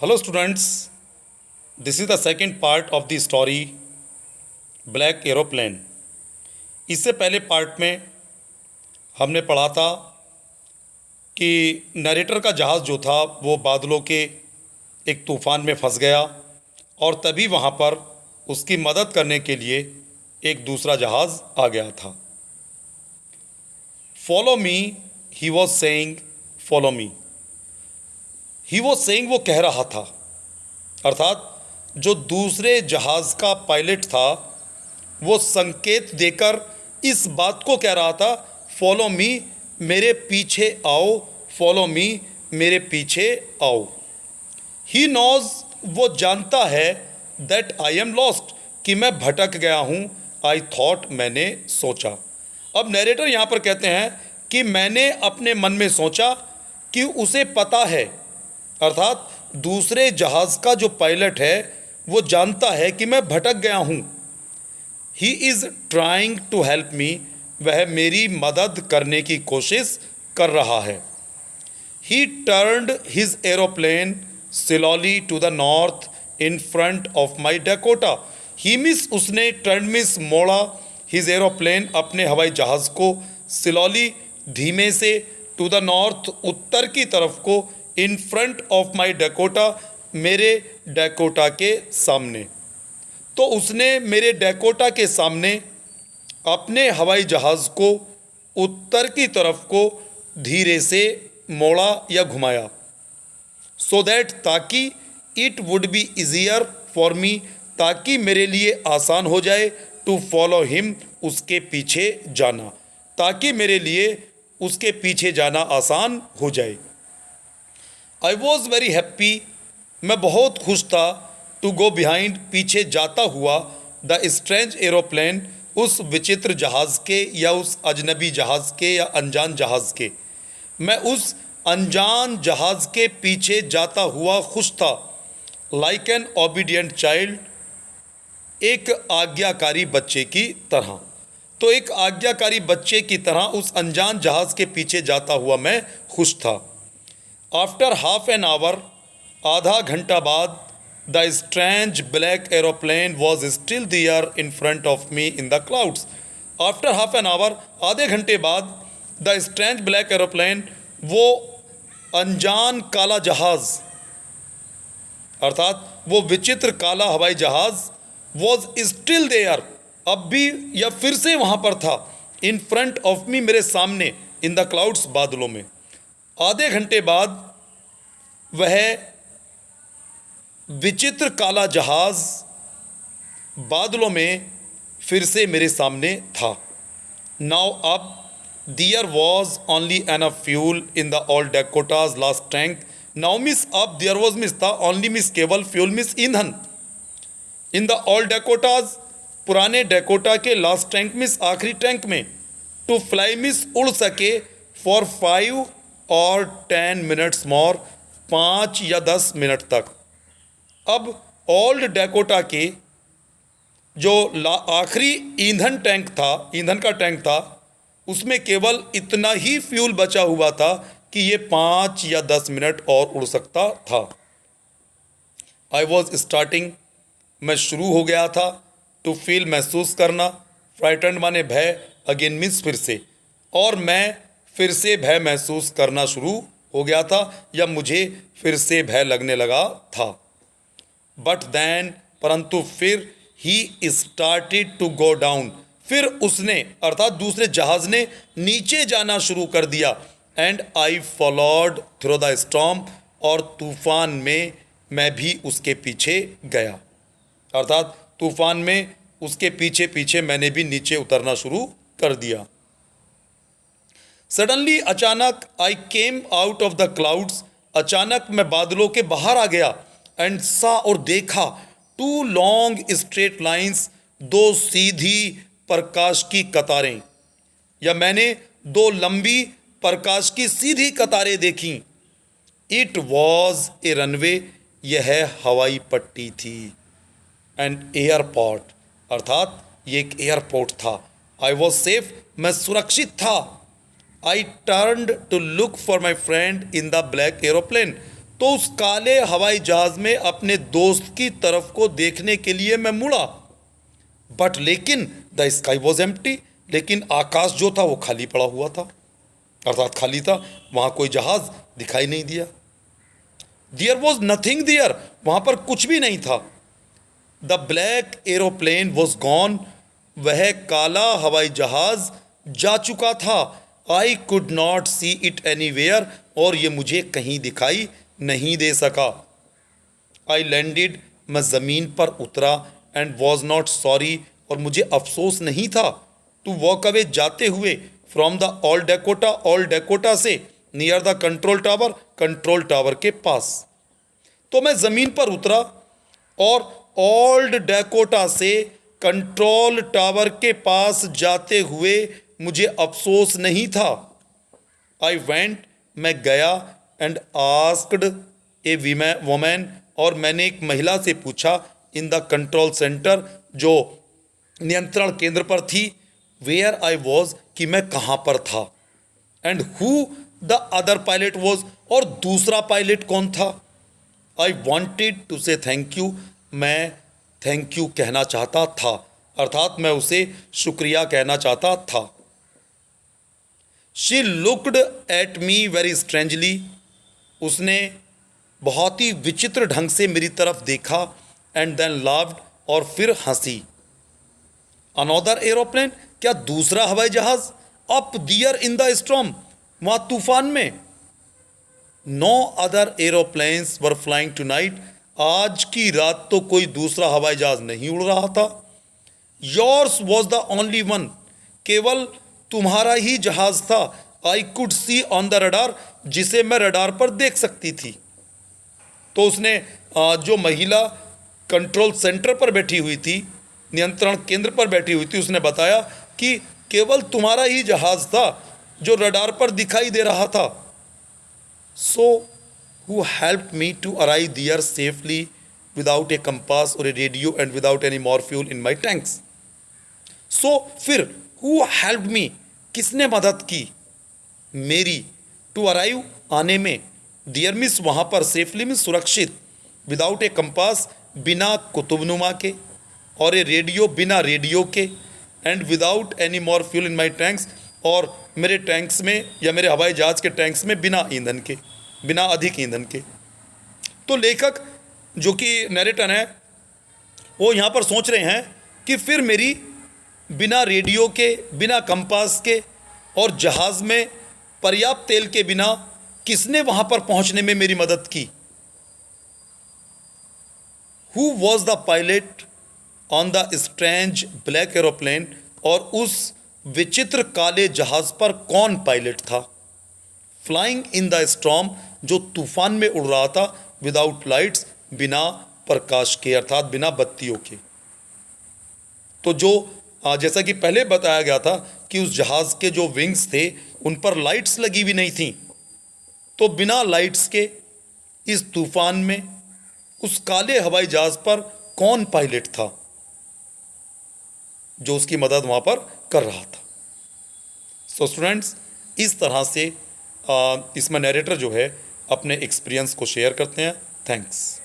Hello, students. This is the second part of the story black aeroplane. इससे पहले part में हमने पढ़ा था कि नरेटर का जहाज़ जो था वो बादलों के एक तूफ़ान में फंस गया और तभी वहाँ पर उसकी मदद करने के लिए एक दूसरा जहाज़ आ गया था। Follow me, he was saying, follow me. He was saying, वो कह रहा था, अर्थात जो दूसरे जहाज़ का पायलट था वो संकेत देकर इस बात को कह रहा था, फॉलो मी, मेरे पीछे आओ, फॉलो मी, मेरे पीछे आओ। ही नोज, वो जानता है, दैट आई एम लॉस्ट, कि मैं भटक गया हूँ, आई थॉट, मैंने सोचा। अब नरेटर यहाँ पर कहते हैं कि मैंने अपने मन में सोचा कि उसे पता है, अर्थात दूसरे जहाज़ का जो पायलट है वो जानता है कि मैं भटक गया हूँ। He is trying to help me, वह मेरी मदद करने की कोशिश कर रहा है। He turned his aeroplane slowly to the north in front of my Dakota. He miss, उसने टर्न मिस मोड़ा, हिज एरोप्लेन, अपने हवाई जहाज़ को, स्लोली, धीमे से, टू द नॉर्थ, उत्तर की तरफ को, इन फ्रंट ऑफ माई डकोटा, मेरे डकोटा के सामने। तो उसने मेरे डकोटा के सामने अपने हवाई जहाज़ को उत्तर की तरफ को धीरे से मोड़ा या घुमाया, सो दैट, ताकि, it would be easier for me, ताकि मेरे लिए आसान हो जाए, टू फॉलो हिम, उसके पीछे जाना, ताकि मेरे लिए उसके पीछे जाना आसान हो जाए। आई वॉज वेरी हैप्पी, मैं बहुत खुश था, टू गो बिहाइंड, पीछे जाता हुआ, द स्ट्रेंज एरोप्लेन, उस विचित्र जहाज़ के या उस अजनबी जहाज़ के या अनजान जहाज़ के। मैं उस अनजान जहाज़ के पीछे जाता हुआ खुश था, लाइक एन ओबीडियंट चाइल्ड, एक आज्ञाकारी बच्चे की तरह। तो एक आज्ञाकारी बच्चे की तरह उस अनजान जहाज़ के पीछे जाता हुआ मैं खुश था। आफ्टर हाफ एन आवर, आधा घंटा बाद, the strange black aeroplane was still there in front of me in the clouds. After half an hour, आधे घंटे बाद, द स्ट्रेंज ब्लैक एरोप्लेन, वो अनजान काला जहाज़, अर्थात वो विचित्र काला हवाई जहाज़, वॉज स्टिल देयर, अब भी या फिर से वहाँ पर था, इन फ्रंट ऑफ मी, मेरे सामने, इन द क्लाउड्स, बादलों में। आधे घंटे बाद वह विचित्र काला जहाज़ बादलों में फिर से मेरे सामने था। नाउ अब, there was only enough fuel in the old Dakotas last tank. Now means, अब, देयर वॉज मिस था, ओनली मिस केवल, फ्यूल मिस ईंधन, इन द ऑल डकोटाज, पुराने डकोटा के, लास्ट टैंक मिस आखिरी टैंक में, टू फ्लाई मिस उड़ सके, फॉर 5 और 10 मिनट्स मोर, 5 या 10 मिनट तक। अब ओल्ड डकोटा के जो आखिरी ईंधन टैंक था, ईंधन का टैंक था, उसमें केवल इतना ही फ्यूल बचा हुआ था कि ये 5 या 10 मिनट और उड़ सकता था। आई वॉज स्टार्टिंग, मैं शुरू हो गया था, टू फील, महसूस करना, फ्राइटन्ड माने भय, अगेन मीन्स फिर से, और मैं फिर से भय महसूस करना शुरू हो गया था या मुझे फिर से भय लगने लगा था। बट देन, परंतु फिर, he started to go down, फिर उसने, अर्थात दूसरे जहाज ने नीचे जाना शुरू कर दिया, and I followed through the storm, और तूफान में मैं भी उसके पीछे गया, अर्थात तूफान में उसके पीछे पीछे मैंने भी नीचे उतरना शुरू कर दिया। सडनली, अचानक, I came out of the clouds, अचानक मैं बादलों के बाहर आ गया, एंड सा, और देखा, 2 लॉन्ग स्ट्रेट लाइन्स, 2 सीधी प्रकाश की कतारें, या मैंने 2 लंबी प्रकाश की सीधी कतारें देखी। इट वॉज ए रनवे, यह हवाई पट्टी थी, एंड एयरपोर्ट, अर्थात ये एक एयरपोर्ट था। आई वॉज सेफ, मैं सुरक्षित था। I turned to look for my friend in the black aeroplane, तो उस काले हवाई जहाज में अपने दोस्त की तरफ को देखने के लिए मैं मुड़ा, बट लेकिन द स्काई वॉज एम्प्टी, लेकिन आकाश जो था वो खाली पड़ा हुआ था, अर्थात खाली था, वहाँ कोई जहाज दिखाई नहीं दिया। देयर वॉज नथिंग देयर, वहाँ पर कुछ भी नहीं था। The black aeroplane was gone, वह काला हवाई जहाज जा चुका था। I could not see it anywhere, और ये मुझे कहीं दिखाई नहीं दे सका। आई लैंडेड, मैं ज़मीन पर उतरा, एंड वॉज नॉट सॉरी, और मुझे अफसोस नहीं था, टू वॉक अवे, जाते हुए, from the all Dakota, all Dakota से, near the control tower, control tower के पास। तो मैं ज़मीन पर उतरा और ओल्ड डेकोटा से कंट्रोल टावर के पास जाते हुए मुझे अफसोस नहीं था। आई वेंट, मैं गया, एंड आस्क्ड ए वोमैन, और मैंने एक महिला से पूछा, इन द कंट्रोल सेंटर, जो नियंत्रण केंद्र पर थी, वेयर आई वॉज, कि मैं कहाँ पर था, and who the other pilot was, और दूसरा पायलट कौन था। आई वॉन्टेड टू से थैंक यू, मैं थैंक यू कहना चाहता था, अर्थात मैं उसे शुक्रिया कहना चाहता था। She looked at me very strangely, उसने बहुत ही विचित्र ढंग से मेरी तरफ देखा, एंड देन लाफ्ड, और फिर हंसी। अनदर एरोप्लेन, क्या दूसरा हवाई जहाज, up there in the storm, वहाँ तूफान में। No other aeroplanes were flying tonight, आज की रात तो कोई दूसरा हवाई जहाज नहीं उड़ रहा था। Yours was the only one, केवल तुम्हारा ही जहाज था। I could see on the radar, जिसे मैं रडार पर देख सकती थी। तो उसने जो महिला कंट्रोल सेंटर पर बैठी हुई थी, नियंत्रण केंद्र पर बैठी हुई थी, उसने बताया कि केवल तुम्हारा ही जहाज था जो रडार पर दिखाई दे रहा था। So who helped me to arrive there safely without a compass और a radio, and without any more fuel in my tanks. So फिर हु हेल्प्ड मी, किसने मदद की मेरी, टू अराइव, आने में, दियर मिस, वहाँ पर, सेफली मिस, सुरक्षित, विदाउट ए कंपास, बिना कुतुबनुमा के, और ए रेडियो, बिना रेडियो के, and without any more fuel in my tanks, और मेरे टैंक्स में, या मेरे हवाई जहाज़ के टैंक्स में बिना ईंधन के, बिना अधिक ईंधन के। तो लेखक जो कि नरेटर हैं, वो यहाँ पर सोच रहे हैं कि फिर मेरी बिना रेडियो के, बिना कंपास के, और जहाज़ में पर्याप्त तेल के बिना किसने वहाँ पर पहुँचने में मेरी मदद की। Who was the pilot on the strange black aeroplane, और उस विचित्र काले जहाज पर कौन पायलट था। फ्लाइंग इन द स्टॉर्म, जो तूफान में उड़ रहा था, विदाउट लाइट्स, बिना प्रकाश के, अर्थात बिना बत्तियों के। तो जो जैसा कि पहले बताया गया था कि उस जहाज के जो विंग्स थे उन पर लाइट्स लगी हुई नहीं थी, तो बिना लाइट्स के इस तूफान में उस काले हवाई जहाज पर कौन पायलट था जो उसकी मदद वहाँ पर कर रहा था। सो स्टूडेंट्स, इस तरह से इसमें नरेटर जो है अपने एक्सपीरियंस को शेयर करते हैं। थैंक्स।